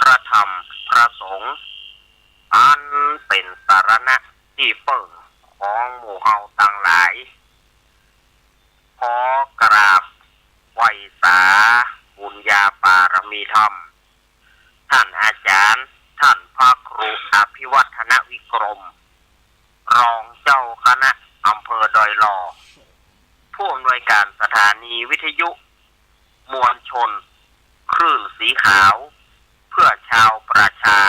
ระธรรมพระสงฆ์อันเป็นสารณะที่เปิ่งของหมู่เฮาต่างหลายขอกราบไหว้สาบุญญาปารมีธรรมท่านอาจารย์ท่านพระครูอภิวัฒนวิกรมรองเจ้าคณะอำเภอดอยหล่อผู้อำนวยการสถานีวิทยุมวลชนคลื่นสีขาวเพื่อชาวประชา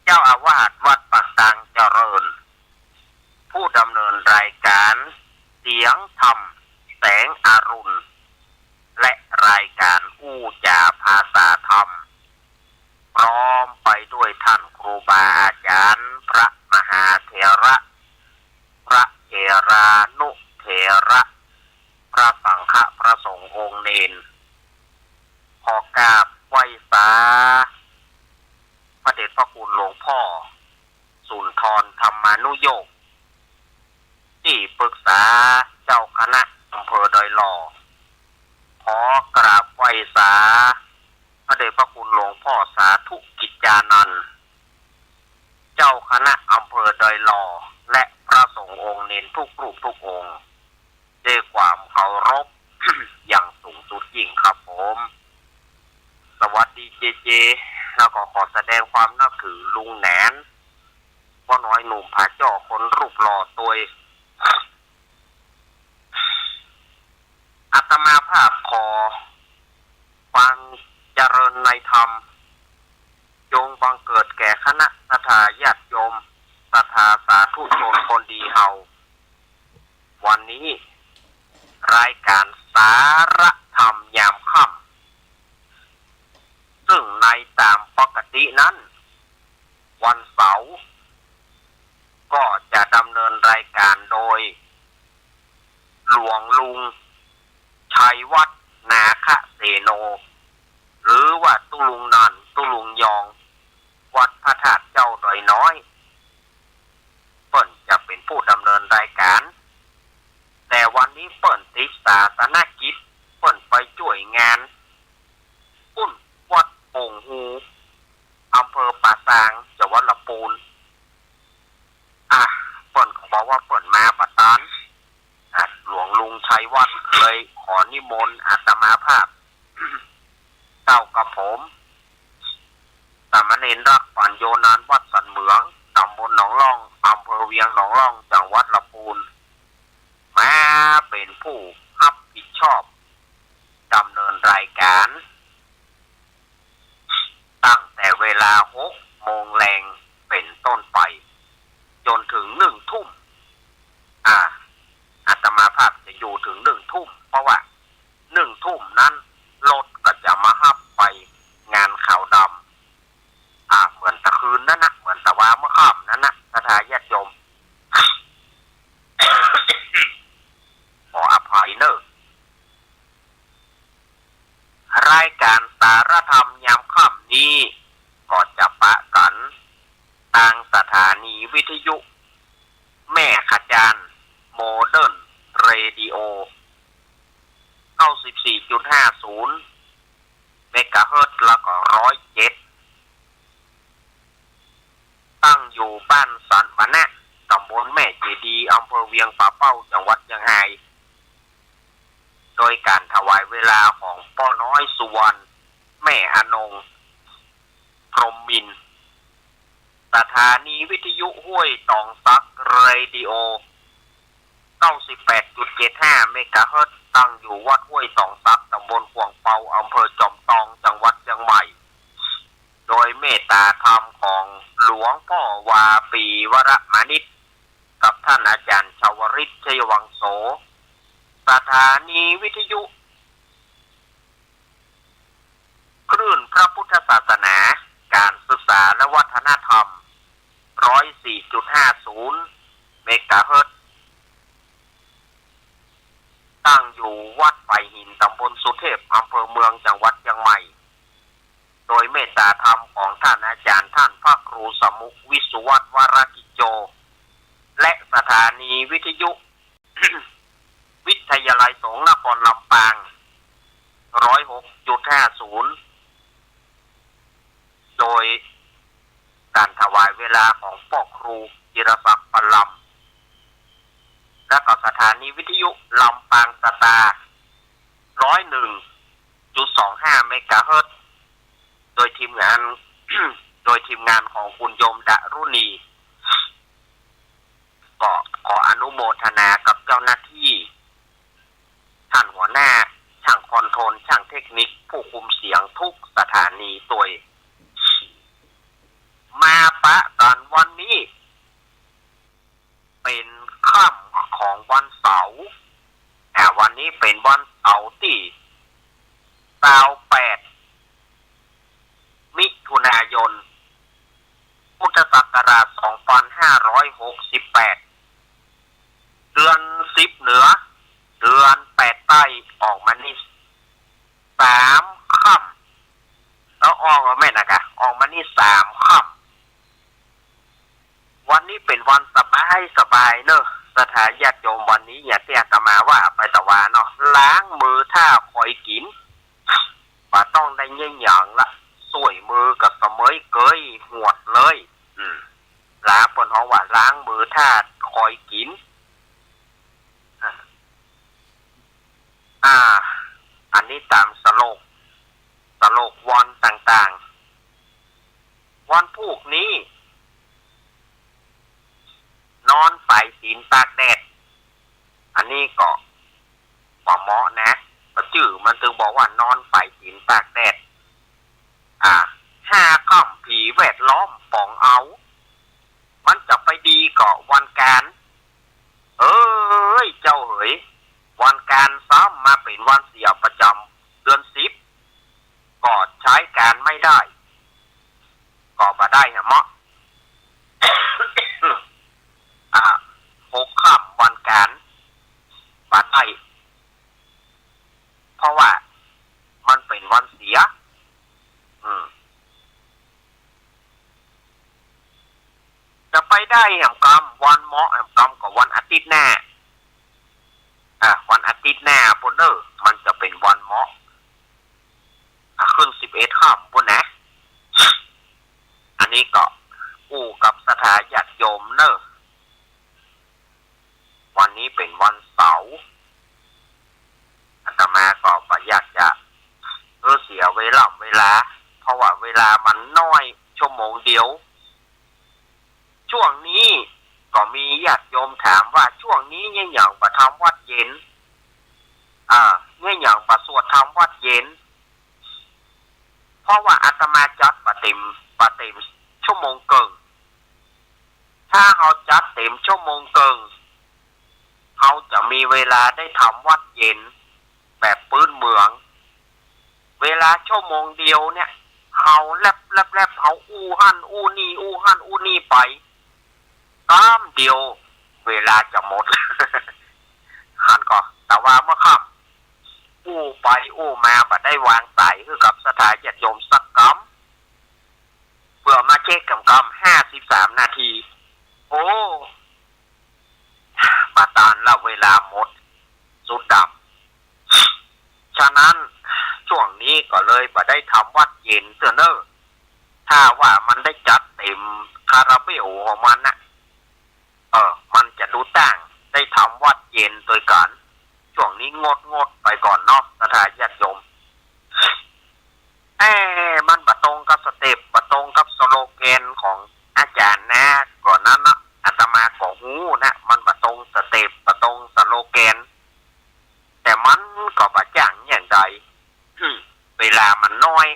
เจ้าอาวาสวัดปากตังเจริญผู้ดำเนินรายการเสียงธรรมแสงอรุณและรายการอู้จาภาษาธรรมพร้อมไปด้วยท่านครูบาอาจารย์พระมหาเถระพระเถรานุเถระพระสังฆพระสงฆ์องค์เนนขอกราบไหว้สาพระเดชพระคุณหลวงพ่อสุนทรธรรมานุโยคที่ปรึกษาเจ้าคณะอำเภอดอยหล่อขอกราบไหว้สาพระเดชพระคุณหลวงพ่อสาธุกิจจานันท์เจ้าคณะอำเภอดอยหล่อและพระสงฆ์องค์เนนทุกรูปทุกองค์ด้วยความเคารพ อย่างสูงสุดยิ่งครับผมสวัสดีเจแล้วก็ขอแสดงความนับถือลุงแหนนพ่อน้อยหนุ่มผาจ่อคนรูปหล่อตัวอาตมาภาพขอความเจริญในธรรมจงบังเกิดแก่คณะศรัทธาญาติโยมศรัทธาสาธุชนคนดีเฮาวันนี้รายการสาระธรรมยามค่ำซึ่งในตามปกตินั้นวันเสาร์ก็จะดำเนินรายการโดยหลวงลุงชัยวัฒน์นาคเสโนหรือว่าตุลุงนันตุลุงยองวัดพระธาตุเจ้าดอยน้อยเปิ้นจะเป็นผู้ดำเนินรายการแต่วันนี้เปิ้นติดศาสนกิจเปิ้นไปช่วยงานปุ้นวัดโป่งหูอำเภอป่าซางจังหวัดลำพูนเปิ้นเขาบอกว่าเปิ้นมาบัดนั้นหลวงลุงชัยวัฒน์เลยขอนิมนต์อาตมาภาพเจ้ากับผมสามเณรรักปัญโยนานวัดสันเหมืองตำบลหนองล่องอำเภอเวียงหนองล่องจังหวัดลำพูนมาเป็นผู้รับผิดชอบดำเนินรายการตั้งแต่เวลา6 โมงแรงเป็นต้นไปจนถึง1 ทุ่มอาตมาภาพจะอยู่ถึง1 ทุ่มเพราะว่า1 ทุ่มนั้นรถก็จะมารับไปงานขาวดำเหมือนตะคืนนั่นนะเหมือนตะวาเมื่อค่ำนั่นนะศรัทธาญาติโยม ขออภัยเนอะรายการสารธรรมยามค่ำนี้ก็จะปะกันทางสถานีวิทยุแม่ขจารโมเดิร์นเรดิโอ 94.50 เมกะเฮิรตซ์แล้วก็107ตั้งอยู่บ้านสันวะนะตำบลแม่เจดีย์อำเภอเวียงป่าเป้าจังหวัดเชียงรายโดยการถวายเวลาของป้อน้อยสุวรรณแม่อนงพรหมมินทร์สถานีวิทยุห้วยตองซักเรดิโอ 98.75 เมกะเฮิรตซ์ตั้งอยู่วัดห้วยตองซักตำบลขวงเปาอำเภอจอมทองจังหวัดเชียงใหม่โดยเมตตาธรรมของหลวงพ่อวาปีวรมานิชกับท่านอาจารย์ชวริตชัยวังโสสถานีวิทยุคลื่นพระพุทธศาสนาการศึกษาและวัฒนธรรม 104.50 เมกะเฮิรตซ์ตั้งอยู่วัดไผ่หินตำบลสุเทพอำเภอเมืองจังหวัดเชียงใหม่โดยเมตตาธรรมของท่านอาจารย์ท่านพระครูสมุขวิสุวัฒน์วรกิจโจและสถานีวิทยุ วิทยาลัยสงฆ์นครลำปาง 106.50 ครูจิรศักดิ์ปลำและก็สถานีวิทยุลำปางสตาร์101.25 เมกะเฮิรตซ์โดยทีมงาน โดยทีมงานของคุณโยมดารุณีก็ขออนุโมทนากับเจ้าหน้าที่ท่านหัวหน้าช่างคอนโทรลช่างเทคนิคผู้คุมเสียงทุกสถานีตัวมาปะกันวันนี้เป็นค่ำของวันเสาร์วันนี้เป็นวันเสาร์ที่28 มิถุนายน พุทธศักราช 2568 เดือน10เหนือเดือน8ใต้ออกมานี่3ค่ำแล้วออกมาแม่นะกะออกมานี่3ค่ำวันนี้เป็นวันสบายเนอะสถานญาติโยมวันนี้อย่าเตี้ยตมาว่าไปตะวาเนาะล้างมือถ้าคอยกินว่าต้องได้เงี้ยหยางละสวยมือกับเสมยเกยหวดเลยล้างปนห้องว่าล้างมือถ้าคอยกินอันนี้ตามสโลกวันต่างๆวันพวกนี้นอนไปศีลตากแดดอันนี้ก็ว่าเหมาะนะชื่อมันถึงบอกว่านอนไปศีลตากแดด5 ค่ำผีแวดล้อมป่องเอามันจะไปดีก็วันการเจ้าเหยวันการซ้ำมาเป็นวันเสียประจำเดือน10ก็ใช้การไม่ได้ก็มาได้เหมาะ 6 ค่ำวันการมาได้เพราะว่ามันเป็นวันเสียจะไปได้แห่งกรรมวันเหมาะแห่งกรรมกับวันอาทิตย์หน้าวันอาทิตย์หน้าปุ่นเนอร์มันจะเป็นวันเหมาะขึ้น11 ค่ำปุ่นนะอันนี้ก็อู้กับสถานญาติโยมเนอร์วันนี้เป็นวันเสาร์อาตมาก็ประหยัดจะเสียเวลาเพราะว่าเวลามันน้อยชั่วโมงเดียวช่วงนี้ก็มีญาติโยมถามว่าช่วงนี้เนี่ยอย่างประทำวัดเย็นเนี่ยอย่างประสวดทำวัดเย็นเพราะว่าอาตมาจัดประเต็มชั่วโมงเกินถ้าเขาจัดเต็มชั่วโมงเกินเขาจะมีเวลาได้ทำวัดเย็นแบบปื้นเมืองเวลาชั่วโมงเดียวเนี่ยเขาแลบเขาอู้หั่นอู้นี่ไปตามเดียวเวลาจะหมด หันก็แต่ว่าเมื่อค่ำอู้ไปอู้มาบัดได้วางสายคือกับสถานญาติโยมสักกำเพื่อมาเช็คกำ53 นาทีโอ้มาตานละเวลาหมดสุดดำฉะนั้นช่วงนี้ก็เลยบัดได้ทำวัดเย็นเนอะถ้าว่ามันได้จัดเต็มคาราเบลของมันนะมันจะดูต่างได้ทำวัดเย็นโดยกันช่วงนี้งดไปก่อนเนาะสถานญาติโยมมันบะตรงกับสเต็ปบะตรงกับสโลแกนของอาจารย์นะก่อนนั้นนะอาตมาก็หูนะมันบะตรงสเต็ปบะตรงสโลแกนแต่มันก็บะจังอย่างใดเวลามันน้อย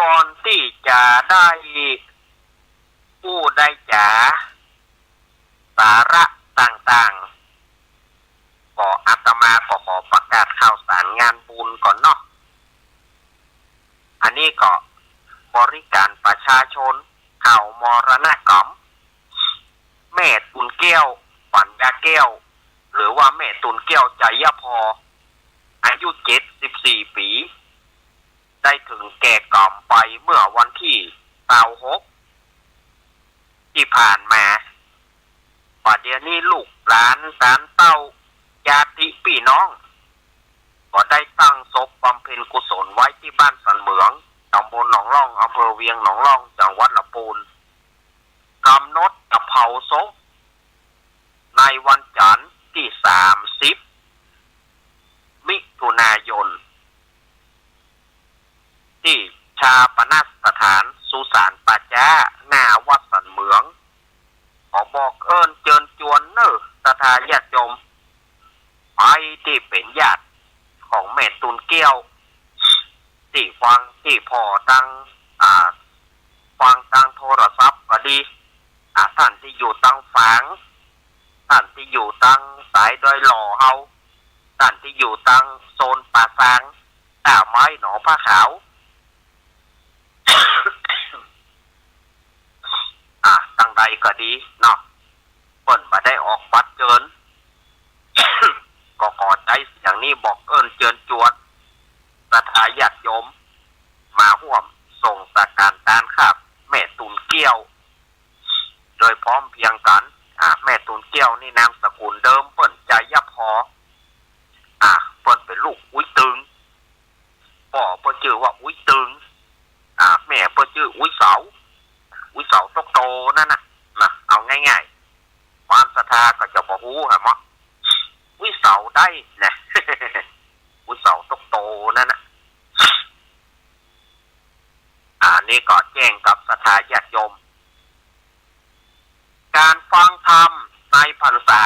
ก่อนที่จะได้ผู้ได้จ๋าสาระต่างๆก็อาตมาก็ขอประกาศข่าวสารงานบุญก่อนเนาะอันนี้ก็บริการประชาชนข่าวมรณกรรมแม่ตุนแก้วปัญญาแก้วหรือว่าแม่ตุนแก้วใจยพออายุ74 ปีได้ถึงแก่กรรมไปเมื่อวันที่26ที่ผ่านมาป่าเดี๋ยวนี้ลูกหลานตานเต้าญาติพี่น้อง ก็ได้ตั้งศพบำเพ็ญกุศลไว้ที่บ้านสันเหมืองตำบลหนองล่องอำเภอเวียงหนองล่องจังหวัดลำพูนกำหนดจะเผาศพในวันจันทร์ที่30 มิถุนายนที่ชาปนสถานสุสานป่าจ้าหน้าวัดสันเหมืองขอบอกเอิญเจิญจวนเนอศรัทธาญาติโยมไปที่เป็นญาติของแม่ตุนเกี้ยวที่ฟังที่พอตั้งฟังตั้งโทรศัพท์ก็ดีท่านที่อยู่ตั้งฝังท่านที่อยู่ตั้งสายดอยหล่อเฮาท่านที่อยู่ตั้งโซนป่าซางป่าไม้หนองผ้าขาวตั้งใดก็ดีเนาะเปิ่นมาได้ออกบัตรเกิน ก็ขอใจอย่างนี้บอกเอิญเจิญจวนศรัทธาญาติโยมมาร่วมส่งสักการตานครับแม่ตุนเกี้ยวโดยพร้อมเพียงกันแม่ตุนเกี้ยวนี่นามสกุลเดิมเปิ่นใจยับพอเปิ่นเป็นลูกอุ้ยตึงพ่อเปิ่นชื่อว่าอุ้ยตึงแม่เปิ่นชื่ออุ้ยเสาตกโตนั่นนะเอาง่ายๆความศรัทธาก็จะบอกหูฮะมั้งอุ้ยเสาได้นะ อุ้ยเสาตกโตนั่นนะนี่ก็แจ้งกับศรัทธาญาติโยมการฟังธรรมในพรรษา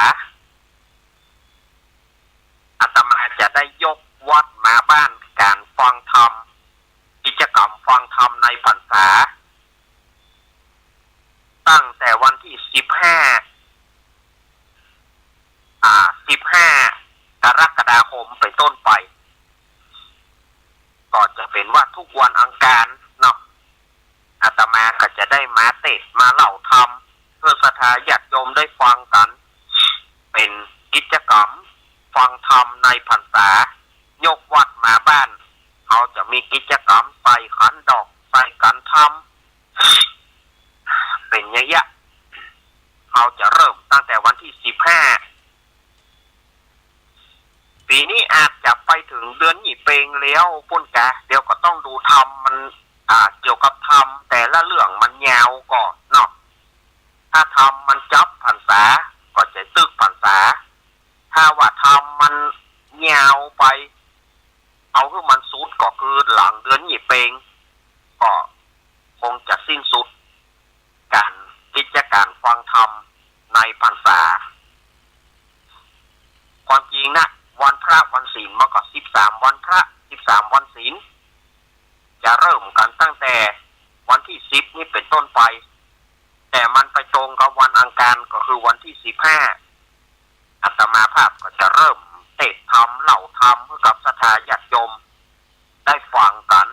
อาตมาจะได้ยกวัดมาบ้านการฟังธรรมกิจกรรมฟังธรรมในพรรษาตั้งแต่วันที่15 กรกฎาคมเป็นต้นไปก็จะเป็นว่าทุกวันอังคารเนาะอาตมาก็จะได้มาเทศน์มาเล่าธรรมเพื่อศรัทธาญาติโยมได้ฟังกันเป็นกิจกรรมฟังธรรมในพรรษายกวัดมาบ้านเขาจะมีกิจกรรมใส่ขันดอกใส่กันธรรมเป็นระยะเขาจะเริ่มตั้งแต่วันที่15ปีนี้อาจจะไปถึงเดือนหยี่เปงแล้วปุ่นกะเดี๋ยวก็ต้องดูธรรมมันเกี่ยวกับธรรมแต่ละเรื่องมันยาวก่อนเนาะถ้าธรรมมันจับพรรษาก็จะตึกพรรษาถ้าว่าธรรมมันยาวไปเอาให้มันสุดก็คือหลังเดือนหยี่เปงก็คงจะสิ้นสุดการกิจการฟังธรรมในพรรษาความจริงนะวันพระวันศีลมันก็13วันพระ13วันศีลจะเริ่มกันตั้งแต่วันที่10นี่เป็นต้นไปแต่มันไปตรงกับวันอังคารก็คือวันที่15อาตมาภาพก็จะเริ่มเทศน์ธรรมเล่าธรรมให้กับศรัทธาญาติโยมได้ฟังกัน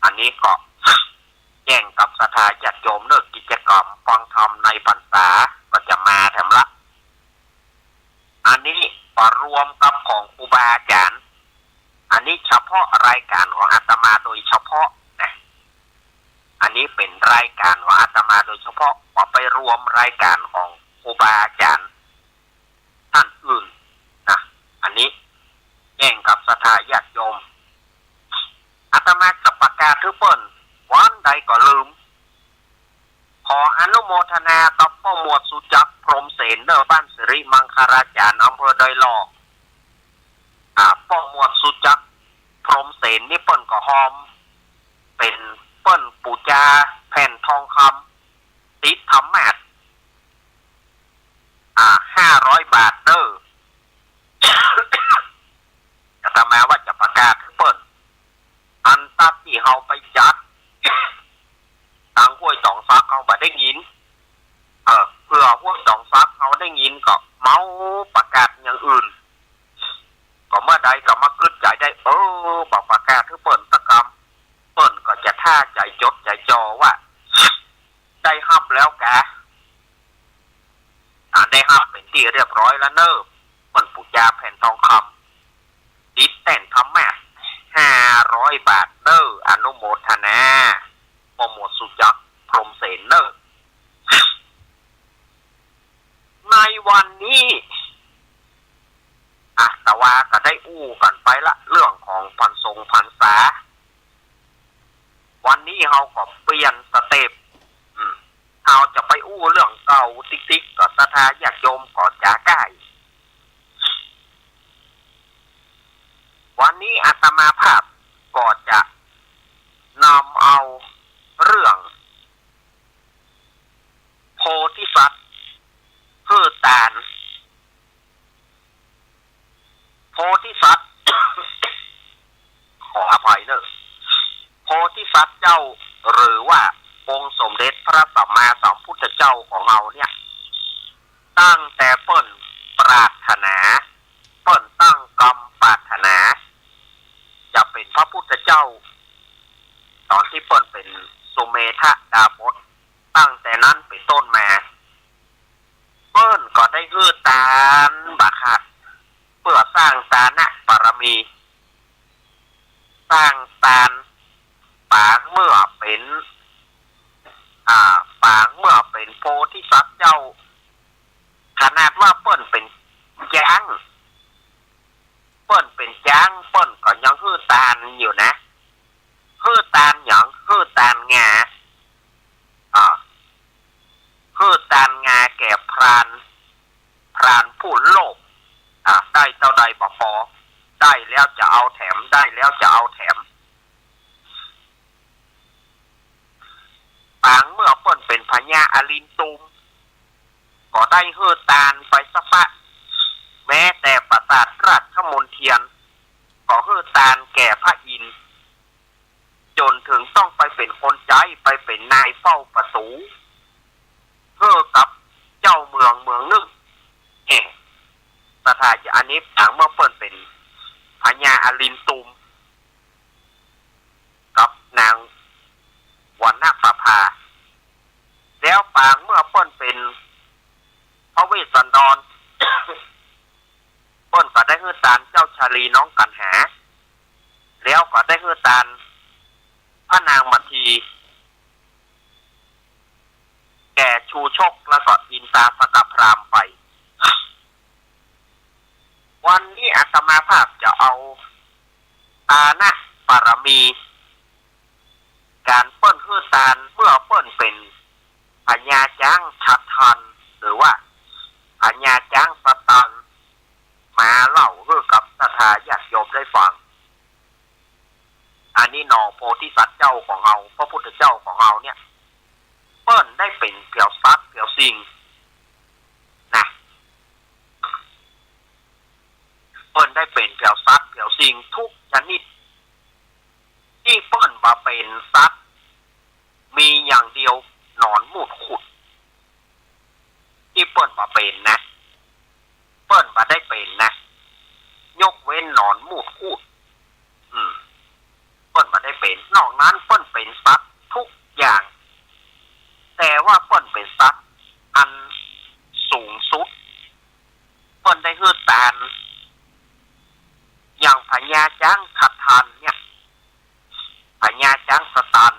อันนี้ก็แจ้งกับศรัทธาญาติโยมเลิกกิจกรรมฟังธรรมในพรรษาก็จะมาแถมละอันนี้รวมกับของครูบาอาจารย์อันนี้เฉพาะรายการของอาตมาโดยเฉพาะนะอันนี้เป็นรายการของอาตมาโดยเฉพาะพอไปรวมรายการของครูบาอาจารย์ท่านอื่นนะอันนี้แจ้งกับศรัทธาญาติโยมอาตมาจะประกาศทุกคนวันใดก็ลืมขออนุโมทนากับพ่อหมวดสุจักรพรหมเสนเนอบ้านสิริมังคาราจารย์อำเภอดอยหล่อพ่อหมวดสุจักรพรหมเสนนี่เปิ้นก็หอมเป็นเปิ้นปูจาแผ่นทองคำติดธรรมะ500 บาทเด้อ อาตมาว่าจะประกาศเปิ้นอันตัดที่เฮาไปจัดทางห้วยสองซักเขาบ่ได้ยินเพื่อห้วยสองซักเขาได้ยินก็เมาประกาศอย่างอื่นก็เมื่อใดก็มากึดใจได้บอกประกาศให้เปิ่นตะกรรมเปิ่นก็จะท่าใจจดใจจอว่าได้ฮับแล้วแกได้ฮับเป็นที่เรียบร้อยแล้วเนอะเปิ่นปูจาแผ่นทองคำดิสแต่นทำแม่500 บาทเนอะอนุโมทนาโปรโมทสุจักรพรหมเสนเนอร์ในวันนี้แต่ว่าก็ได้ อู้กันไปละเรื่องของพันทรงพันษาวันนี้เราก็เปลี่ยนสเต็ปเราจะไปอู้เรื่องเก่าติ๊กๆกับศรัทธาญาติโยมก่อจากได้วันนี้อาตมาภาพก็จะนำเอาเรื่องโพธิสัตว์เพื่อตานโพธิสัตว์ ขออภัยเนอะโพธิสัตว์เจ้าหรือว่าองค์สมเด็จพระสัมมาสัมพุทธเจ้าของเราเนี่ยตั้งแต่เปิ้นปรารถนาเปิ้นตั้งกรรมปรารถนาจะเป็นพระพุทธเจ้าตอนที่เปิ้นเป็นสุเมธะดาบสตั้งแต่นั้นเป็นต้นมาเปิ้นก็ได้ฮือตานบักหัดเพื่อสร้างตานะบารมีสร้างตานปางเมื่อเป็นปางเมื่อเป็นโพธิสัตว์เจ้าขนาดว่าเปิ้นเป็นจ้างเปิ้นเป็นจ้างเปิ้นก็ยังฮือตานอยู่นะฮือตานอย่างฮือตานงาฮือตานงาแก่พรานผู้โลภได้เท่าใดบ่พอได้แล้วจะเอาแถมได้แล้วจะเอาแถมปางเมื่อเปิ้นเป็นพญาอลินตุมก็ได้ฮือตานไปสักปะแม้แต่ปราสาทราชมนเทียนก็ฮือตานแก่พระอินทร์จนถึงต้องไปเป็นคนใจไปเป็นนายเฝ้าประตูเพื่อกับเจ้าเมืองนึงสถานอันนี้ปางเมื่อเปิ้นเป็นพญาอลินตุมกับนางวรรณประภาแล้วปางเมื่อเปิ้นเป็นพระเวสสันดร เปิ้นก็ได้ฮือตานเจ้าชาลีน้องกันหาแล้วก็ได้ฮือตานพระนางมัททีแก่ชูชกแล้วก็อินทราสกพรามไปวันนี้อาตมาภาพจะเอาตานะบารมีการเปิ้นฮือตานเมื่อเปิ้นเป็นพญาจ้างชัดทันหรือว่าพญาจ้างสตันมาเล่าเพื่อกับศรัทธาญาติโยมได้ฟังอันนี้นอโพธิสัตว์เจ้าของเราพระพุทธเจ้าของเราเนี่ยเปิ้นได้เป็นเปี่ยวซักเปี่ยวสิ่งนะเปิ้นได้เป็นเปี่ยวซักเปี่ยวสิ่งทุกชนิดที่เปิ้นมาเป็นซักมีอย่างเดียวหนอนมูดขุดที่เปิ้นมาเป็นนะเปิ้นมาได้เป็นนะยกเว้นหนอนมูดขุดเปิ้นมาได้เป็นนอกนั้นเปิ้นเป็นซักทุกอย่างแต่ว่าเปิ้นเป็นซักอันสูงสุดเปิ้นได้ฮือตานอย่างพญาจ้างขัดทันเนี่ยพญาจ้างสตัน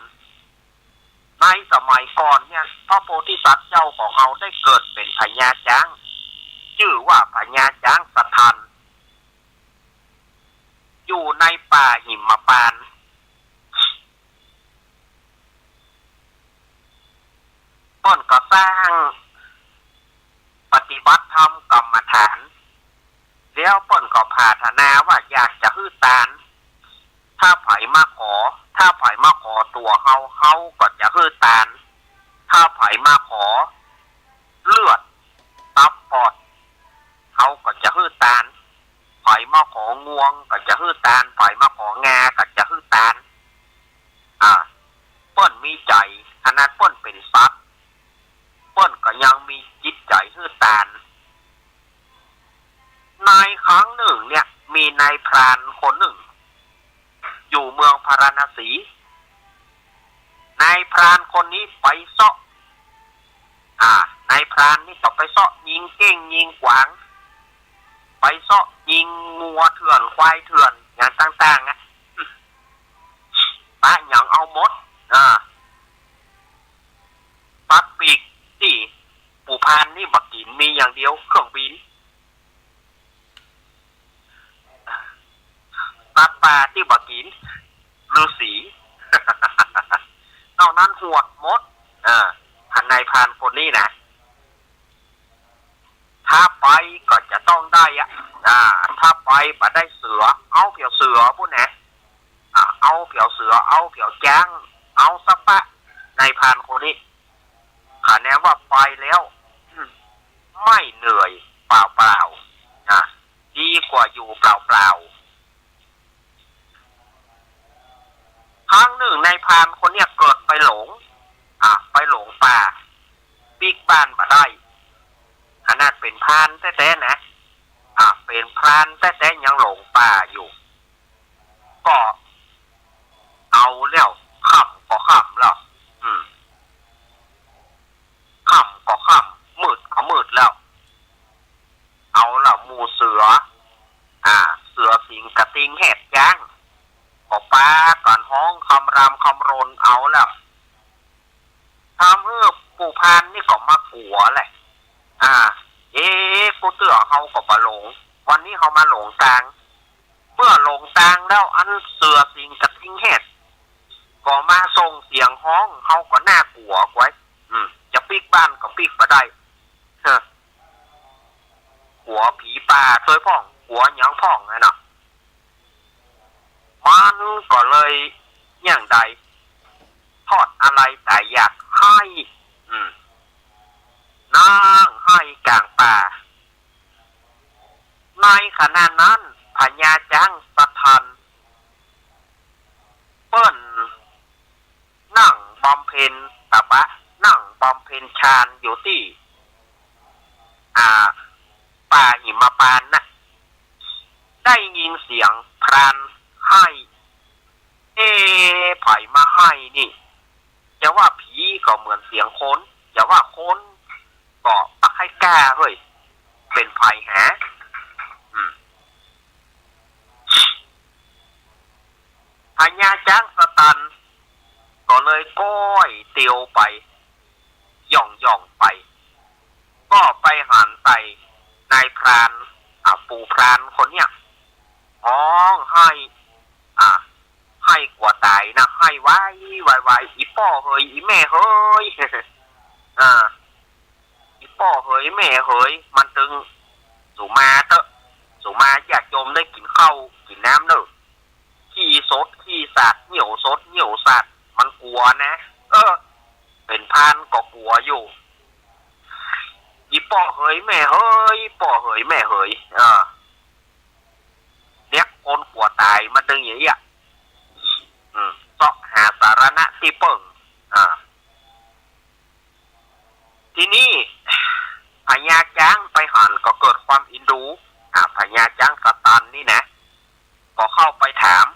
ในสมัยก่อนเนี่ยพระโพธิสัตว์เจ้าของเราได้เกิดเป็นพญาจ้างชื่อว่าพญาจ้างสตันอยู่ในป่าหิมพานต์เปิ้นก็สร้างปฏิบัติธรรมกรรมฐานแล้วเปิ้นก็ปรารถนาว่าอยากจะฮือตานถ้าไผมาขอตัวเฮาก็จะฮือตานถ้าไผมาขอเลือดตับปอดเฮาก็จะฮือตานไผมาของวงก็จะฮือตานไผมาของาก็จะฮือตานเปิ้นมีใจขนาดเปิ้นเป็นสัตว์เปิ้นก็ยังมีจิตใจฮือตานในครั้งหนึ่งเนี่ยมีนายพรานคนหนึ่งอยู่เมืองพาราณสีนายพรานคนนี้ไปเสาะนายพรานนี่ก็ไปเสาะยิงเก้งยิงกวางไปเสาะยิงงัวเถื่อนควายเถื่อนอย่างต่างๆปะอย่างเอามดปักปีกที่ปู่พานนี่บักกินมีอย่างเดียวเครื่องบิน หินฤาษีนอกนั้นหวดมดพันนายพรานคนนี้นะถ้าไปก็จะต้องได้ถ้าไปมาได้เสือเอาเผียวเสือพวกนี้เอาเผียวเสือเอาเผียวแจ้งเอาสปะนายพรานคนนี้ขะแนนว่าไปแล้วไม่เหนื่อยเปล่าๆดีกว่าอยู่เปล่าๆครั้งหนึ่งนายพรานคนเนี้ยเกิดไปหลงป่าปีกบ้านมาได้ขนาดเป็นพรานแท้ๆนะเป็นพรานแท้ๆยังหลงป่าอยู่ก็เอาแล้วค่ำก็ค่ำแล้วค่ำก็ค่ำมืดก็มืดแล้วเอาละหมูเสือเสือสิงกระติงแหดย่างก็ป้าก่อนห้องคำรามคำรนเอาแล้วทำเพื่อปู่พานนี่ก็มาปัวแหละกูเตือเขาก็มาหลงวันนี้เขามาหลงกลางเมื่อหลงกลางแล้วอันเสือสิงกระติงแหดก็มาส่งเสียงห้องเขาก็น่ากลัวไว้จะปิกบ้านก็ปิกมาได้หัวผีป่าเคยพ่องหัวหยังพ่องไงเนาะมันก็เลยอย่างใดทอดอะไรแต่อยากให้นั่งให้กลางป่าในขณะนั้นพญาจังสะทันเปิ้นนั่งบำเพ็ญตบะนั่งบำเพ็ญฌานอยู่ที่ป่าหิมพานต์นะได้ยินเสียงพรานให้ไผ่มาให้นี่จะว่าผีก็เหมือนเสียงคนจะว่าคนก็ปักให้กล้าเฮ้ยเป็นไผ่หาพญาจ้างสตันก็เลยก้อยเตียวไปย่องไปก็ไปหันใส่นายพรานปู่พรานคนเนี้ยห้องให้กว่าตายนะให้ไว้อีป้อเฮยอีแม่เฮยอีป้อเฮยแม่เฮยมันตึงสุมาอยากโยมได้กินข้าวกินน้ำเนอะขี้สดขี้สัตว์เหนียวสดเหนียวสัตว์มันกลัวนะเป็นพานก็กลัวอยู่อีป้อเฮยแม่เฮยป้อเฮยแม่เฮยเนี่ยคนกลัวตายมันตึงอย่างนี้เสาะหาสารณะที่เปิ่งทีนี้พญาจ้างไปหันก็เกิดความอินดูพญาจ้างสตันนี่นะก็เข้าไปถาม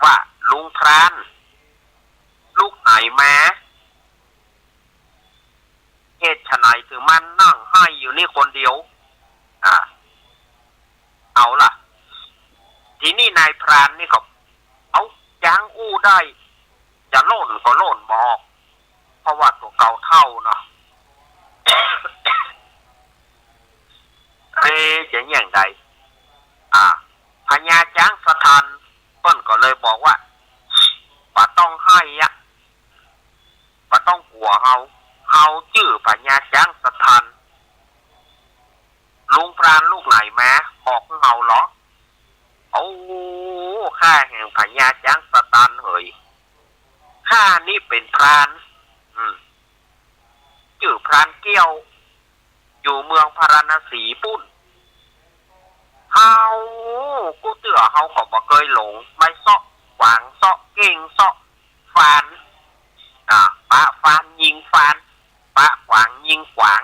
ว่าลุงพรานลูกไหนมาเหตุไฉนถึงมันนั่งให้อยู่นี่คนเดียวเอาล่ะทีนี้นายพรานนี่ก็เอาจ้างอู้ได้จะโล่นก็โล่นบอกเพราะว่าตัวเก่าเท่าเนาะจะอย่างใดพญาจ้างสะทันเปิ้นก็เลยบอกว่าบ่ต้องให้บ่ต้องกลัวเฮาชื่อพญาจ้างสะทันลุงพรานลูกไหนมาบอกเฮาเหรอข้าแห่งพญาจ้างสะทันเฮยข้านี่เป็นพรานชื่อพรานเกี้ยวอยู่เมืองพาราณสีปุ้นเฮากูเตือเฮาก็บ่เคยหลงไม่ซอกหวางซอกเก่งซอกฟานปะฟานยิงฟานปะขวางยิงขวาง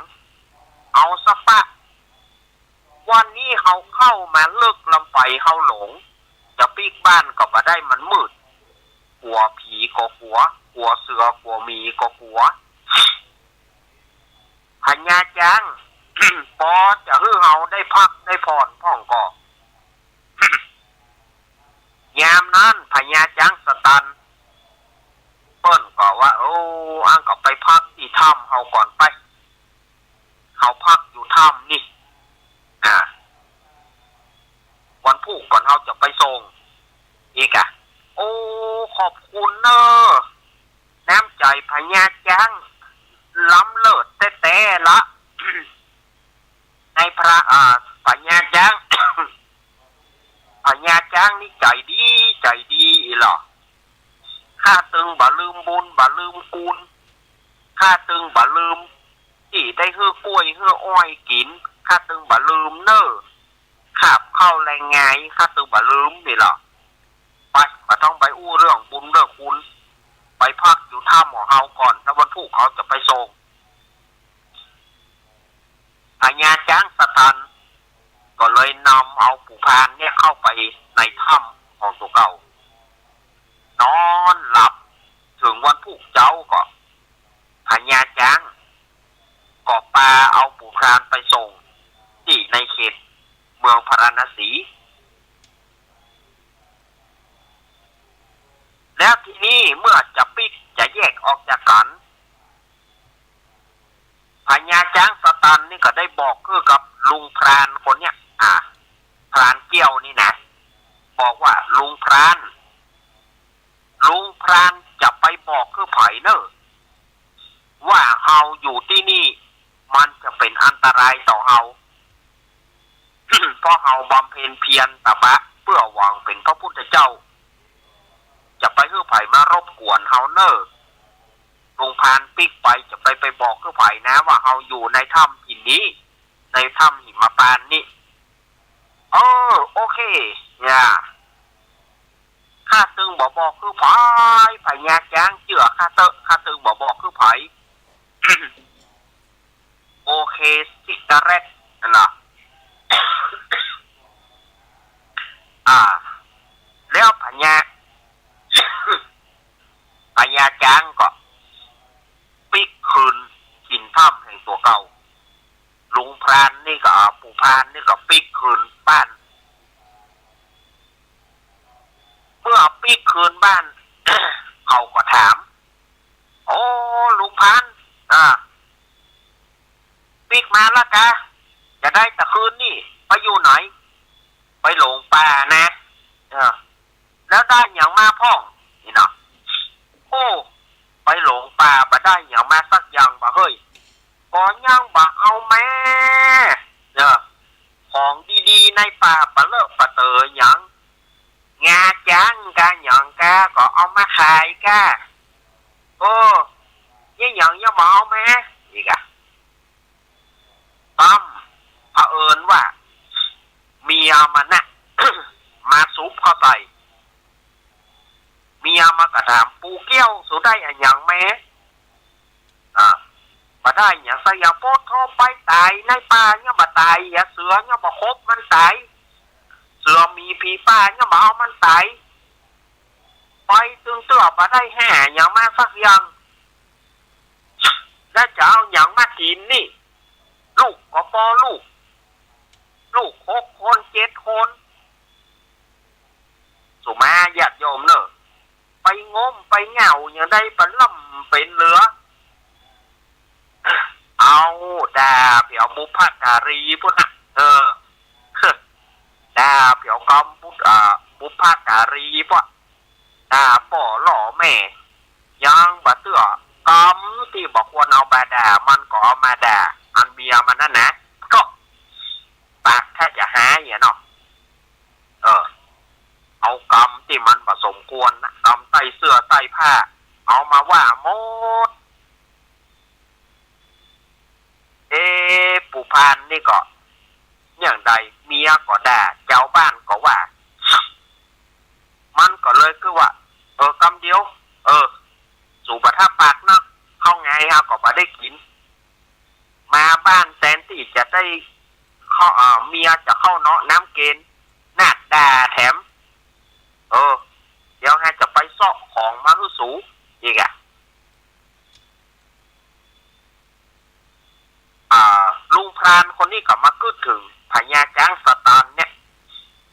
เอาซะปะวันนี้เฮาเข้ามาเลิกลำไปเฮาหลงจะปีกบ้านก็บ่ได้มันมืดกลัวผีก็กลัวเสือกลัวหมีก็กลัวพญาจ้างพอจะฮื้อเฮาได้พักได้ผ่อนพ่องก็ยามนั้นพญาจ้างสตันเปิ้นก็ว่าอังก็ไปพักที่ถ้ำเฮาก่อนไปเฮาพักอยู่ถ้ำนี่วันพุธก่อนเฮาจะไปส่ง ขอบคุณเนอน้ำใจพญาจ้างล้ำเลิศแต่ละ ในพระพญาจ้าง พญาจ้างนี่ใจดีอีหรอข้าตึงบ่ลืมบุญบ่ลืมกูลข้าตึงบ่ลืมที่ได้เฮือกล้วยเฮืออ้อยกินข้าตึงบ่ลืมเนอขับเข้าแรงงานข้าตึงบ่ลืมนี่หรอไปบ่ต้องไปอู้เรื่องบุญเรื่องคุณไปพักอยู่ท่าหมอเฮาก่อนแล้ววันพุธเขาจะไปส่งพญาจ้างสตันก็เลยนำเอาปู่พานเนี่ยเข้าไปในถ้ำของตัวเก่านอนหลับถึงวันพุธเจ้าก็พญาจ้างก็ปาเอาปู่พานไปส่งที่ในเขตเมืองพาราณสีแล้วทีนี้เมื่อจะปิกจะแยกออกจากกันพญาจ้างสตันนี่ก็ได้บอกคือกับลุงพรานคนเนี้ยพรานเกี้ยวนี่นะบอกว่าลุงพรานจะไปบอกคือไผ่เนอะว่าเฮาอยู่ที่นี่มันจะเป็นอันตรายต่อเฮา เพราะเฮาบำเพ็ญเพียรตบะเพื่อหวังเป็นพระพุทธเจ้าจะไปคือไผ่มารบกวนเฮาเนอะลุงพรานปิกไปจะไปบอกคือไผ่นะว่าเฮาอยู่ในถ้ำหินนี้ในถ้ำหิมพานต์นี่โอเคเนี่ยข้าตึงบอกคือไผ่พญาจ้างเจือข้าตึงบอกคือไผ่ โอเคสิกระเร็ดนะ แล้วพญา จ้างก็ปิกคืนกินถ้ำแห่งตัวเก่าลุงพรานนี่ก็ปู่พรานนี่ก็ปิกคืนบ้านเมื่อปิกคืนบ้าน เขาก็ถามโอ้ลุงพรานปิกมาแล้วกะจะได้แต่คืนนี่ไปอยู่ไหนไปหลงป่านะแล้วได้อย่างมาพ่องนี่เนาะโอ้ไปหลงป่ามาได้อย่างมาสักอย่างบ่เฮ้ยก็ยังบ่เอาแม่ของดีๆในป่าปะเลอะปะเตออย่างงาจ้างกาหยองกาก็เอามาขายกายี่หยองยี่บ่เอาแม่อีกเผอิญว่าเมียมันน่ะ มาซุปเข้าใส่เมียมากระถามปูเกี้ยวสุดได้อย่างแม่มาได้อย่างสยามโพธิ์ทอไปตายในป่าเนี่ยมาตายอย่าเสือเนี่ยมาคบมันตายเสือมีผีป่าเนี่ยมาเอามันตายไปตึงเตื้อมาได้แห่อย่างมาสักอย่างแล้วจะเอาอย่างมากินนี่ลูกก็พอลูก6 คน7 คนสุมาญาติโยมเนอะไปงมไปเหงาอย่างได้ปลาล่ำเป็นเหลือเอาดาเผียวบุพการีพุ่นนะดาเผียวกำบุพการีพุ่นดาป่อหล่อแม่ยังบะเตื้อกำที่บอกว่าเอาบาดามันก็เอามาด่าอันเบียมันนั่นนะก็ปากแค่จะหาอย่างเนาะเอากำที่มันผสมควรนะกำใส่เสื้อใส่ผ้าเอามาว่าหมดปู่พานนี่ก็อย่างใดเมียก็ด่าเจ้าบ้านก็ว่ามันก็เลยคือว่ากำเดียวสูบท่าปากเนาะเข้าไงก็มาได้กินมาบ้านแทนที่จะได้เข้าเมียจะเข้าเนาะน้ำเกณฑ์นาดด่าแถมเดี๋ยวให้จะไปซ่อของมาคือสูอีกลุงพรานคนนี้ก็มาพูดถึงพญาจ้างสตันเนี่ย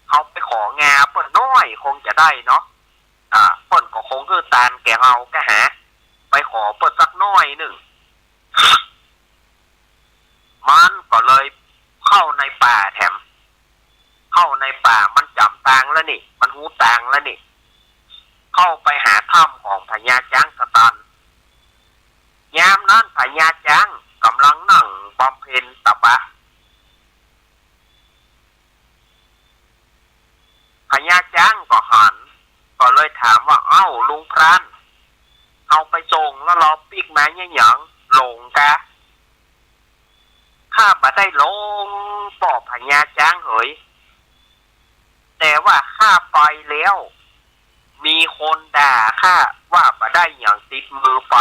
เขาไปของาเปิดน้อยคงจะได้เนาะเปิดก็คงคือตานแกเอาก็หาไปขอเปิดสักน้อยหนึ่งมันก็เลยเข้าในป่าแถมเข้าในป่ามันจำตางแล้วนี่มันหูตางแล้วนี่ เข้าไปหาถ้ำของพญาจ้างสตันยามนั้นพญาจ้างกำลังนั่งบำเพ็ญตบะพญาจ้างก็หันก็เลยถามว่าเอ้าลุงพรานเอาไปส่งแล้วรอปีกมาเนี่ยหยังลงกะข้าบ่ได้ลงป่อพญาจ้างเหยแต่ว่าข้าไปแล้วมีคนด่าข้าว่าบ่ได้อย่างติดมือไป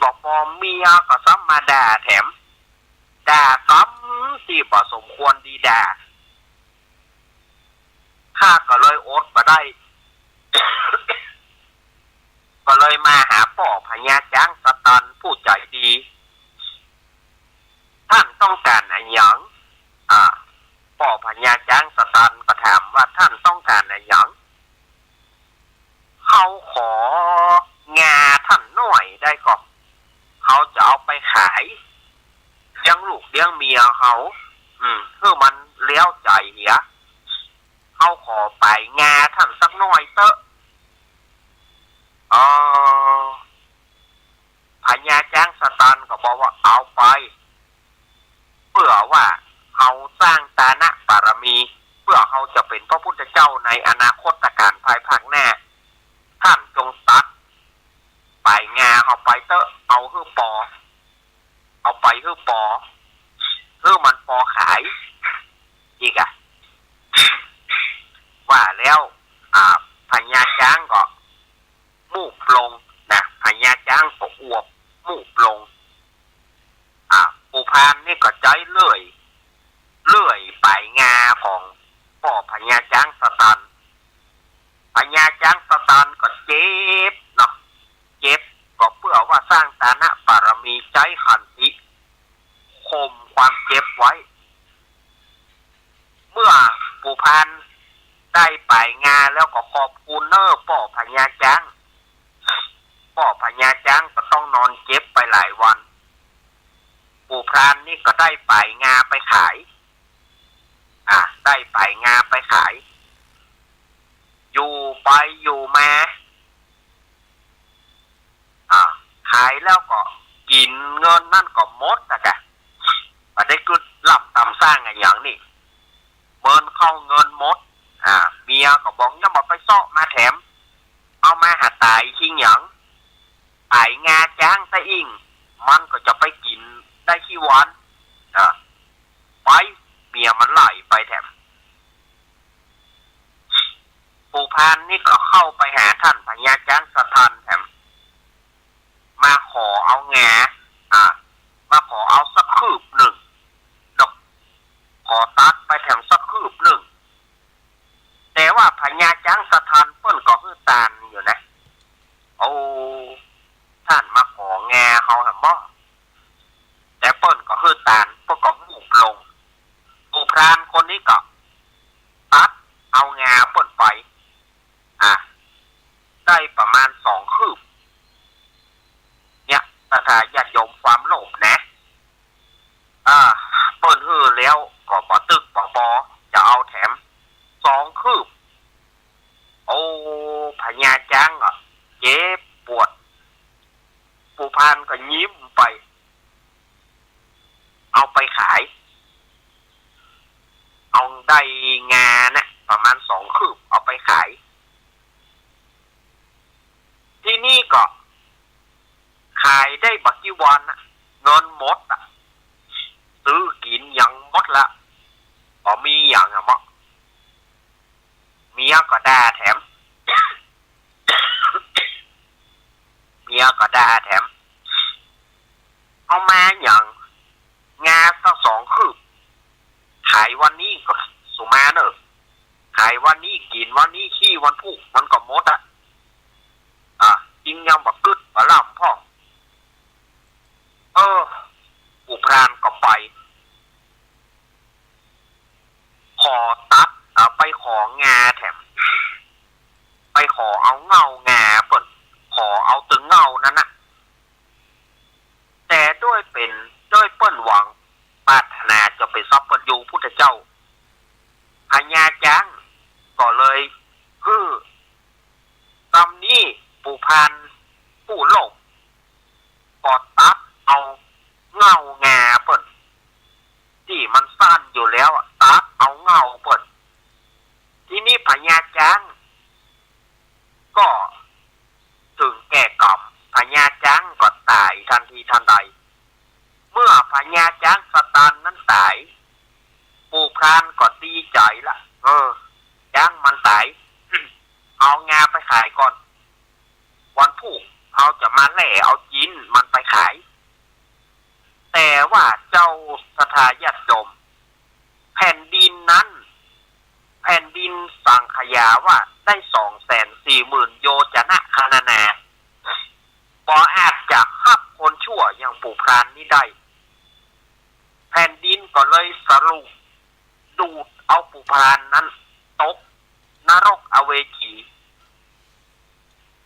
บอกพอเมียก็ซ้ำมาด่าแถมด่าซ้ำที่บ่สมควรดีด่าข้าก็เลยอดบ่ได้ ก็เลยมาหาป่อพญาจ้างสตันผู้ใจดีท่านต้องการอะไรหยังป่อพญาจ้างสตันก็ถามว่าท่านต้องการอะไรหยังเขาของาท่านหน่อยได้ก่อนเขาจะเอาไปขายเลี้ยงลูกเลี้ยงเมียเขาเพื่อมันเลี้ยวใจเหี้ยเขาขอไปงาท่านสักหน่อยเตอะพญาจ้างสตันก็บอกว่าเอาไปเพื่อว่าเขาสร้างตานะบารมีเพื่อเขาจะเป็นพระพุทธเจ้าในอนาคตการภายภาคหน้าท่านจงตัดไปงาเอาไปเตอะเอาฮื้อปอเอาไปฮื้อปอฮื้อมันปอขายอีกว่าแล้วพญาจ้างก็มูบลงนะพญาจ้างก็อวบมูบลงปู่พานนี่ก็ใจเลื่อยไปงาของพ่อพญาจ้างสตันพญาจ้างสตันก็เจ็บเนาะเจ็บก็เพื่อว่าสร้างตานะบารมีใจขันติข่มความเจ็บไว้เมื่อปู่พานได้ไปงาแล้วก็ขอบคุณป่อพญาจ้างป่อพญาจ้างก็ต้องนอนเจ็บไปหลายวันปู่พรานนี่ก็ได้ไปงาไปขายได้ไปงาไปขายอยู่ไปอยู่มาขายแล้วก็กินเงินนั่นก็หมดนะกะมาได้กึดหลับตำสร้างอย่างนี้เมินเข้าเงินหมดเมียก็บอกอย่าบอกไปซ่อมาแถมเอามาหาตายชิงหยังตายงาจ้างซะอิงมันก็จะไปกินได้ขี้วันไปเมียมันไล่ไปแถมปู่พานนี่ก็เข้าไปหาท่านพญาจ้างสตันแถมมาขอเอางามาขอเอาสักคืบหนึ่งขอตัดไปแถมสักคืบหนึ่งแต่ว่าพญาจ้างสตันเปิ้นก็คือตานอยู่นะโอ้ท่านมาของาเขาแถมบ่แต่เปิ้นก็คือตานเปิ้นก็มูบลงปู่พรานคนนี้ก็ตัดเอางาเปิ้นไปได้ประมาณ2 คืบเนี่ยถ้าญาติโยมความโลภนะเปิ้นฮือแล้วก็บ่ตึกบ่จะเอาแถม2 คืบโอ้พญาจ้างเจ็บปวดปู่พานก็ยิ้มไปเอาไปขายเอาได้งานะประมาณ2 คืบเอาไปขายที่นี่ก็ขายได้บักกี่วันเงินหมดซื้อกินยังหมดละก็มีอย่างมั้งเมียก็ด่าแถม เมียก็ด่าแถมเอามาอย่างงาสัก2 คืบขายวันนี้ก็สุมาเนอะขายวันนี้กินวันนี้ขี้วันพุกมันก็หมดจริงยังบักกึดบักล่ำพ่อปู่พรานก็ไปขอตัดไปของาแถมไปขอเอาเงางาเปิดขอเอาตึงเงานั้นนะแต่ด้วยเปิ้นหวังปรารถนาจะไปซับปัญญูพุทธเจ้าพญาจ้างก็เลยฮื้อ เลยสรุปดูดเอาผู้พานนั้นตกนรกอเวจี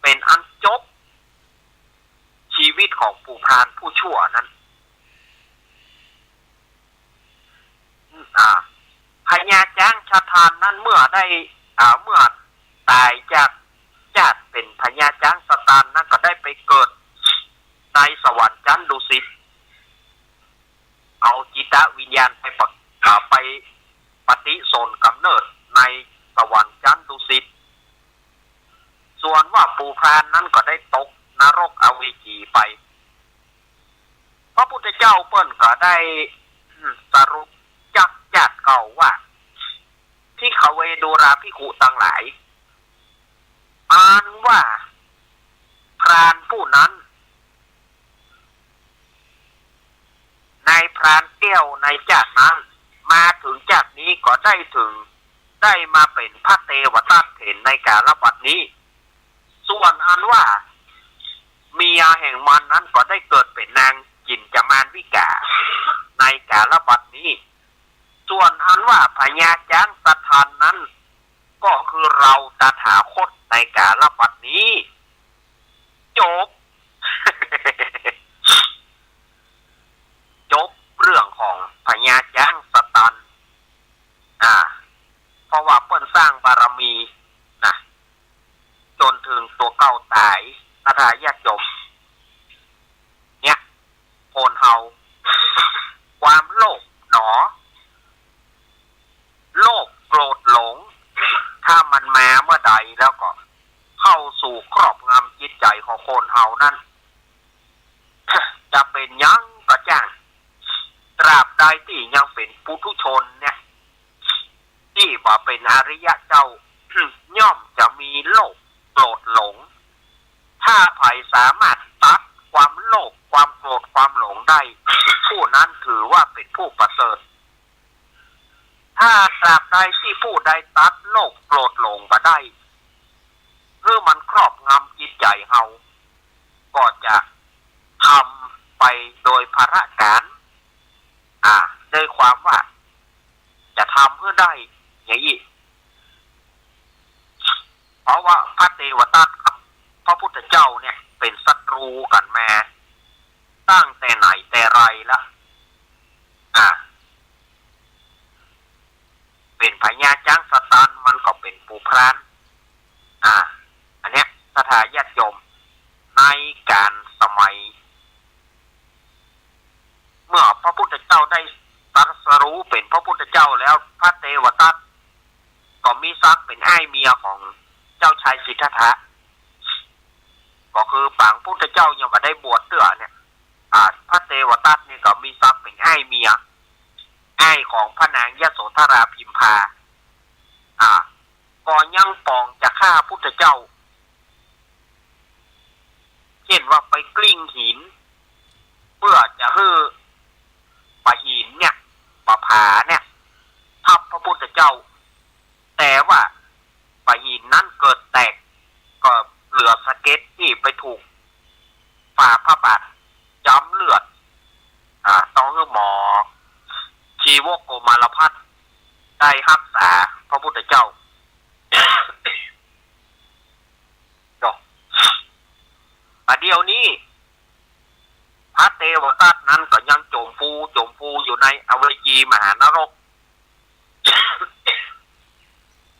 เป็นอันจบชีวิตของผู้พานผู้ชั่วนั้นพญาจ้างชาทานนั้นเมื่อตายจากญาติเป็นพญาจ้างสตานนั้นก็ได้ไปเกิดในสวรรค์ชั้นดุสิตเอาจิตวิญญาณไปปฏิสนกำเนิดในสวรรค์ชั้นดุสิตส่วนว่าปูพรานนั้นก็ได้ตกนรกอเวจีไปพระพุทธเจ้าเปิ้นก็ได้สรุปจักญาติเก่าว่าที่เขาเวดูราภิกขุทั้งหลายอ่านว่าพรานผู้นั้นนายพรานแก้วในจากนั้นมาถึงจากนี้ก็ได้มาเป็นพระเทวทัตเห็นในกาลบัดนี้ส่วนอันว่าเมียแห่งมันนั้นก็ได้เกิดเป็นนางจินจามานวิกาในกาลบัดนี้ส่วนอันว่าพญาจ้างสถานนั้นก็คือเราตถาคตในกาลบัดนี้จบ จบเรื่องของพญาจ้างสตันเพราะว่าเปิ้นสร้างบารมีนะจนถึงตัวเก่าตายนาทายาติโยมเนี่ยโพนเฮาความโลภหนอโลภโกรธหลงถ้ามันมาเมื่อใดแล้วก็เข้าสู่ครอบงำจิตใจของคนเฮานั้นจะเป็นยังก็จ้างตราบใดที่ยังเป็นปุถุชนเนี่ยที่ว่าเป็นอริยะเจ้า ย่อมจะมีโลภโกรธหลงถ้าใครสามารถตัดความโลภความโกรธความหลงได้ผู้นั้นถือว่าเป็นผู้ประเสริฐถ้าตราบใดที่ผู้ใดตัดโลภโกรธหลงมาได้เพื่อมันครอบงำจิตใจเฮาก็จะทำไปโดยภารการโดยความว่าจะทำเพื่อได้อย่างนี้เพราะว่าพระเทวทัตกับพระพุทธเจ้าเนี่ยเป็นศัตรูกันมาตั้งแต่ไหนแต่ไรละเป็นพญาจ้างสตันมันก็เป็นปูพรานอันเนี้ยสถาญาติโยมในการสมัยเมื่อพระพุทธเจ้าได้ตรัสรู้เป็นพระพุทธเจ้าแล้วพระเทวทัตก็มีศักดิ์เป็นอ้ายเมียของเจ้าชายสิทธัตถะก็คือปางพุทธเจ้ายังไม่ได้บวชเตื้อเนี่ยพระเทวทัตนี่ก็มีศักดิ์เป็นอ้ายเมียอ้ายของพระนางยโสธราพิมพาก็ยังปองจะฆ่าพุทธเจ้าเช่นว่าไปกลิ้งหินเพื่อจะให้ปะหินเนี่ยปะผาเนี่ยทับพระพุทธเจ้าแต่ว่าปะหินนั้นเกิดแตกก็เหลือสะเก็ดที่ไปถูกฝ่าพระบาทจำเลือดต้องให้หมอชีวกโกมารพัฒน์ได้รักษาพระพุทธเจ้า เดี๋ยวนี้พระเทวทัตนั้นก็ยังจมฟูอยู่ในอเวจีมหานรก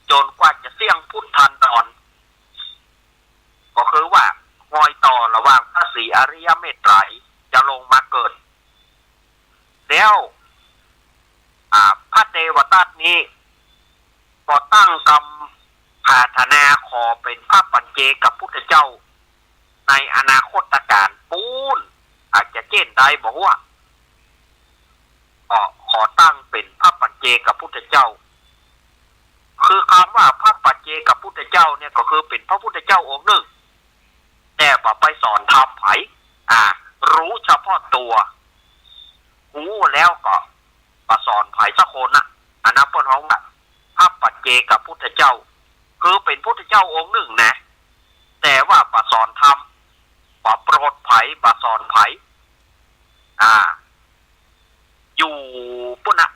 จนกว่าจะเสี่ยงพุทธันดรก็คือว่ารอยต่อระหว่างพระศรีอริยเมตไตรจะลงมาเกิดแล้วพระเทวทัตนี้ก็ตั้งกรรมปรารถนาขอเป็นพระปัจเจกพุทธเจ้าในอนาคตการปูนอาจจะเจนได้บอกว่าขอตั้งเป็นพระปัจเจกพุทธเจ้าคือคำว่าพระปัจเจกพุทธเจ้าเนี่ยก็คือเป็นพระพุทธเจ้าองค์หนึ่งแต่ว่าไปสอนธรรมไผรู้เฉพาะตัวรู้แล้วก็ประสอนไผสักคนน่ะอันนั้นเป็นของพระปัจเจกพุทธเจ้าคือเป็นพุทธเจ้าองค์หนึ่งนะแต่ว่าประสอนธรรมว่าโปรดไผประสอนไผอยู่ปุ่นน่ะ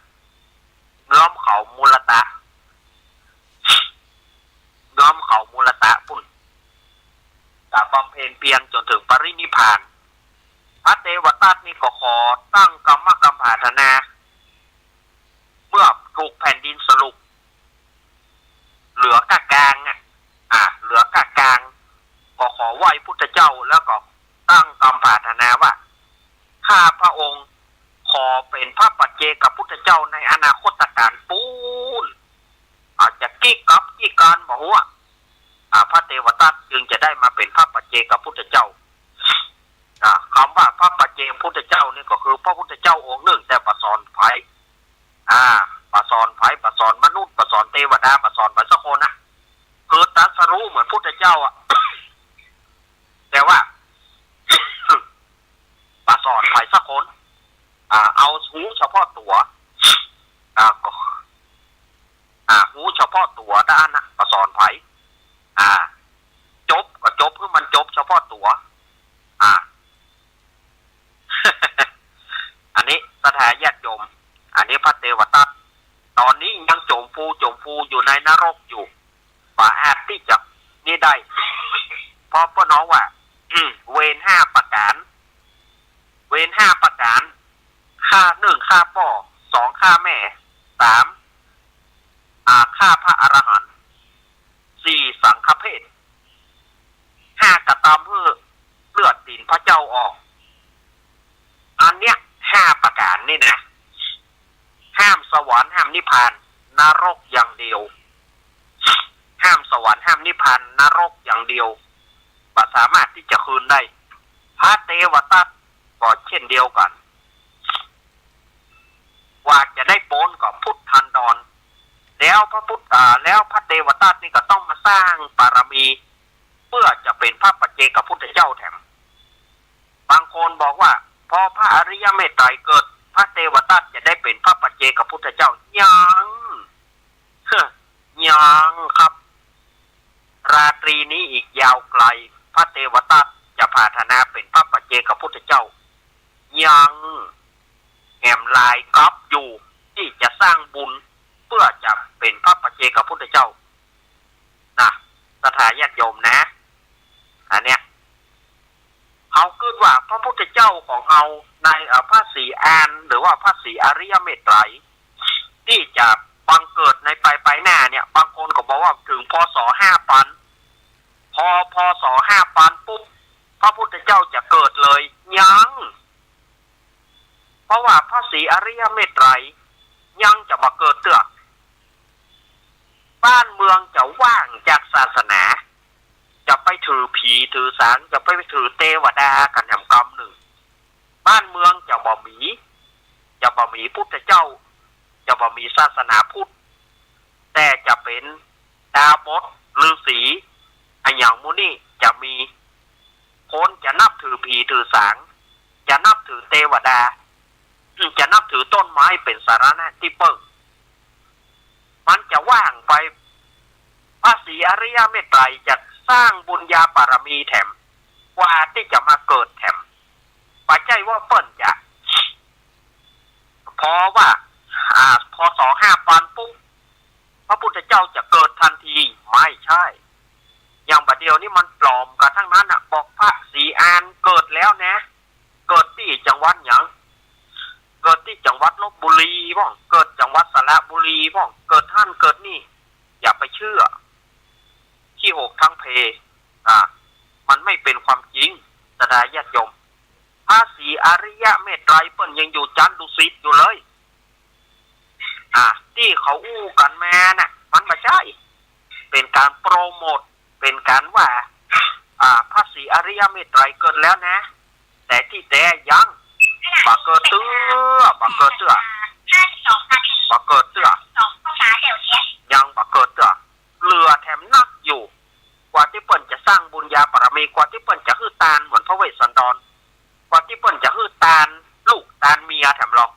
เพียรจนถึงปรินิพพานพระเทวทัตนี่ก็ขอตั้งกรรมปรารถนาเมื่อถูกแผ่นดินสรุปเหลือกกลางเหลือกลางก็ขอไหว้พุทธเจ้าแล้วก็ตั้งกรรมปรารถนาว่าข้าพระองค์ขอเป็นพระปัจเจกพุทธเจ้าในอนาคตการปูนอาจจะกี้กับกี้การบอกว่าพระเทวทัตจึงจะได้มาเป็นพระปัจเจกพุทธเจ้าคำว่าพระปัจเจกพุทธเจ้านี่ก็คือพระพุทธเจ้าองค์หนึ่งแต่ประสอนไผ่ประสอนไผ่ประสอนมนุษย์ประสอนเทวดาประสอนพระสกนะคือตรัสรู้เหมือนพุทธเจ้าแต่ว่า ประสอนไผ่สักคนเอาหูเฉพาะตัวหูเฉพาะตัวด้านนะประสอนไผ่จบก็จบเพื่อมันจบเฉพาะตัวอันนี้สถานญาติโยมอันนี้พระเทวทัตตอนนี้ยังโจมฟูอยู่ในนรกอยู่ป่าอาจที่จะนี่ได้เพราะพ่อน้องว่าเวร5ประการเวร5ประการฆ่า1ฆ่าพ่อ2ฆ่าแม่3ฆ่าพระอรหันต์4สังฆเพศ5กระทำเพื่อเลือดตีนพระเจ้าออกอันเนี้ย5ประการนี่นะห้ามสวรรค์ห้ามนิพพานนรกอย่างเดียวห้ามสวรรค์ห้ามนิพพานนรกอย่างเดียวบ่สามารถที่จะคืนได้พระเทวทัตก็เช่นเดียวกันว่าจะได้โปนกับพุทธันดรแล้วพระเทวทัตนี่ก็ต้องมาสร้างบารมีเพื่อจะเป็นพระปัจเจกพุทธเจ้าแถมบางคนบอกว่าพอพระอริยเมตไตรเกิดพระเทวทัตจะได้เป็นพระปัจเจกพุทธเจ้ายังครับราตรีนี้อีกยาวไกลพระเทวทัตจะปรารถนาเป็นพระปัจเจกพุทธเจ้ายังแหมลายกับอยู่ที่จะสร้างบุญเพื่อจะเป็นพระปัจเจกพุทธเจ้านะสถานญาติโยมนะอันเนี้ยเขาคิดว่าพระพุทธเจ้าของเราในพระศรีอานหรือว่าพระศรีอริยเมตไตรที่จะบังเกิดในไปหน้าเนี่ยบางคนก็บอกว่าถึงพศ5,000พอพศ5,000ปุ๊บพระพุทธเจ้าจะเกิดเลยยังเพราะว่าพระศรีอริยเมตไตรยังจะมาเกิดเตือกบ้านเมืองจะว่างจากศาสนาจะไปถือผีถือสางจะไปถือเทวดากันแห่งกรรมหนึ่งบ้านเมืองจะบ่มีพุทธเจ้าจะบ่มีศาสนาพุทธแต่จะเป็นดาบสฤาษีอย่างมูนี่จะมีคนจะนับถือผีถือสางจะนับถือเทวดาจะนับถือต้นไม้เป็นสารณะที่เปิ้งมันจะว่างไปพระศรีอริยเมตไตรจะสร้างบุญญาบารมีแถมกว่าที่จะมาเกิดแถมปัจจัยว่าเปิ้นจะเพราะว่าพศ5,000ปุ๊บพระพุทธเจ้าจะเกิดทันทีไม่ใช่อย่างบัดเดียวนี้มันปลอมกันทั้งนั้นบอกพระศรีอานเกิดแล้วนะเกิดที่จังหวัดหยังเกิดที่จังหวัดลพบุรีบ้างเกิดจังหวัดสระบุรีบ้างเกิดท่านเกิดนี่อย่าไปเชื่อที่หกทั้งเพมันไม่เป็นความจริงสถานญาติโยมพระศรีอริยเมตไตรเปิ้นยังอยู่จันทดุสิตอยู่เลยที่เขาอู้กันแม่น่ะมันไม่ใช่เป็นการโปรโมทเป็นการว่าพระศรีอริยเมตไตรเกิดแล้วนะแต่ที่แต่ยังบักเกิดเตื้อยังบักเกิดเตื้อเรือแถมนักอยู่กว่าที่เปิ้นจะสร้างบุญญาบารมีกว่าที่เปิ้นจะฮื้อตานเหมือนพระเวสสันดรกว่าที่เปิ้นจะฮื้อตานลูกตานเมียแถมหรอก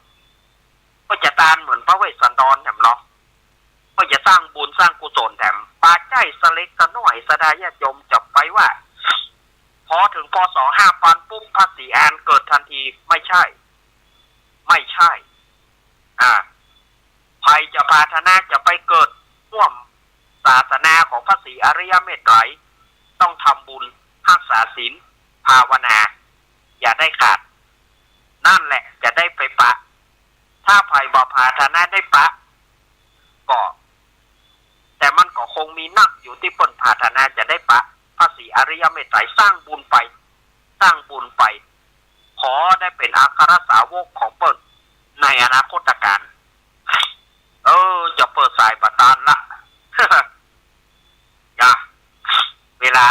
ก็จะตานเหมือนพระเวสสันดรแถมหรอกก็จะสร้างบุญสร้างกุศลแถมปาใจสเล็กสน้อยสดาญาติโยมจับไปว่าพอถึงพศ5,000ปุ๊บพระศรีอานเกิดทันทีไม่ใช่ใครจะปรารถนาจะไปเกิดร่วมศาสนาของพระศรีอริยเมตไตรต้องทำบุญรักษาศีล ภาวนาอย่าได้ขาดนั่นแหละจะได้ไปปะถ้าภัยบ่พาธนะได้ปะก็แต่มันก็คงมีนักอยู่ที่ปนพาธนาจะได้ปะพระศรีอริยเมตไตรสร้างบุญไปสร้างบุญไปขอได้เป็นอัครสาวกของเปิดในอนาคตการจะเปิดสายประทานละ อย่าเวลา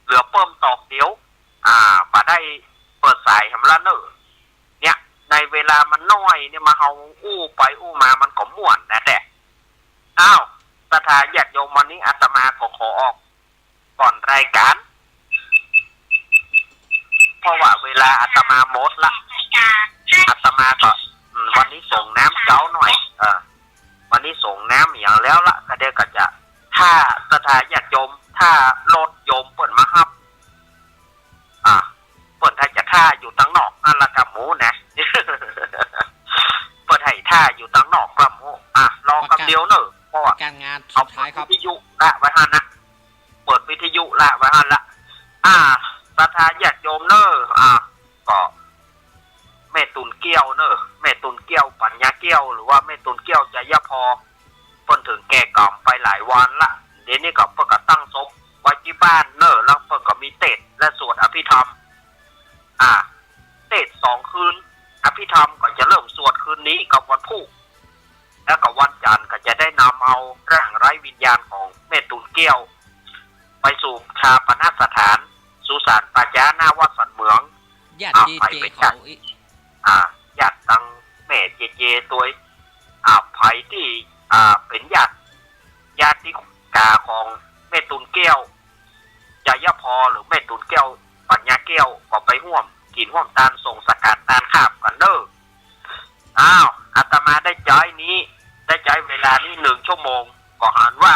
เหลือเพิ่มตอกเดียวมาได้เปิดสายทำละเนอเนี่ยในเวลามันน้อยเนี่ยมาเอาอู้ไปอู้มามันก็ม่วนนะแต่สถาญาติโยมวันนี้อาตมาก็ขอออกก่อนรายการเพราะว่าเวลาอาตมาหมดละอาตมาก็วันนี้ส่งน้ำเจ้าหน่อยวันนี้ส่งน้ำอย่างแล้วละก็เดี๋ยวก็จะถ้าสถาญาติโยมถ้ารถโยมเปิดมาฮับเปิดให้จะท่าอยู่ตั้งนอกนั่นละกับหมูนะ เปิดให้ท่าอยู่ตั้งนอกกับหมูรอกับเดียวเนอะเพราะว่าการงานสุดท้ายครับวิทยุละไว้ฮันนะเปิดวิทยุละไว้ฮันละสถาญาติโยมเนอะก็แม่ตุนเกี้ยวเนอะแม่ตุนเกี้ยวปัญญาเกี้ยวหรือว่าแม่ตุนเกี้ยวใจยะพอเพิ่นถึงแก่กล่อมไปหลายวันละเดี๋ยวนี้ก็เพิ่นก็ตั้งศพไว้ที่บ้านเนอะแล้วเพิ่นก็มีเทศและสวดอภิธรรมเทศ2 คืนอภิธรรมก็จะเริ่มสวดคืนนี้กับวันพุธแล้วก็วันจันทร์ก็จะได้นำเอาร่างไร้วิญญาณของแม่ตุนเกี้ยวไปสู่ชาปนสถานสุสานป่าช้าหน้าวัดสันเหมืองญาติเจเขาญาติตังแม่เจตัวไผที่เป็นญาติกาของแม่ตุนเกี้ยวใจยะพอหรือแม่ตุนเกี้ยวปัญญาเกี้ยวก็ไปร่วมกินร่วมตานส่งสการตานข้าบกันเด้ออาตมาได้ใจเวลานี้1 ชั่วโมงก็อ่านว่า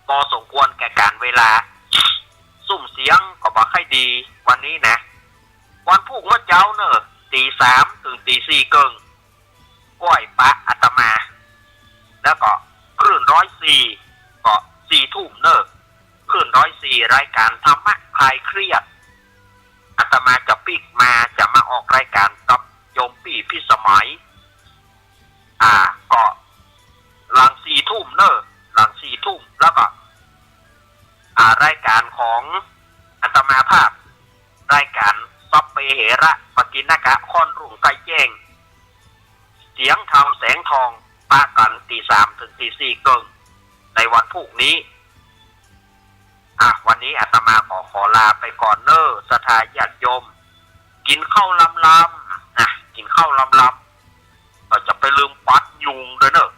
พอสมควรแก่การเวลาซุ่มเสียงก็บอกให้ดีวันนี้นะวันพุธเมื่อเจ้าเนอะตี 3ถึงตี 4เกิงก้อยปะอาตมาแล้วก็คลื่น104ก็4 ทุ่มเนอะคลื่น104รายการธรรมะคลายเครียดอาตมาจะปิกมาจะมาออกรายการกับโยมปี่พิสมัยก็หลัง4 ทุ่มเนอะหลัง4 ทุ่มแล้วก็รายการของอาตมาภาพรายการซับเปเหระปกินกะค่อนรุ่งไกลแจ้งเสียงทองแสงทองปะกันตี 3ถึงตี 4เกิงในวันพรุ่งนี้วันนี้อาตมาขอลาไปก่อนเนอะสถาญาติโยมกินข้าวลำนะกินข้าวลำก็จะไปลืมปัดยุงด้วยเนอะ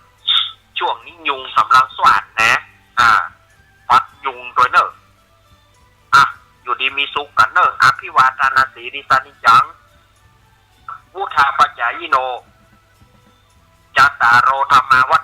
ช่วงนี้ยุงกำลังสว่านนะปัดยุงด้วยเนอะอยู่ดีมีสุขกันเนอะอภิวาทนาสีริสานิจังวุธาปัจจายโนจัตตารโอธรรมาวั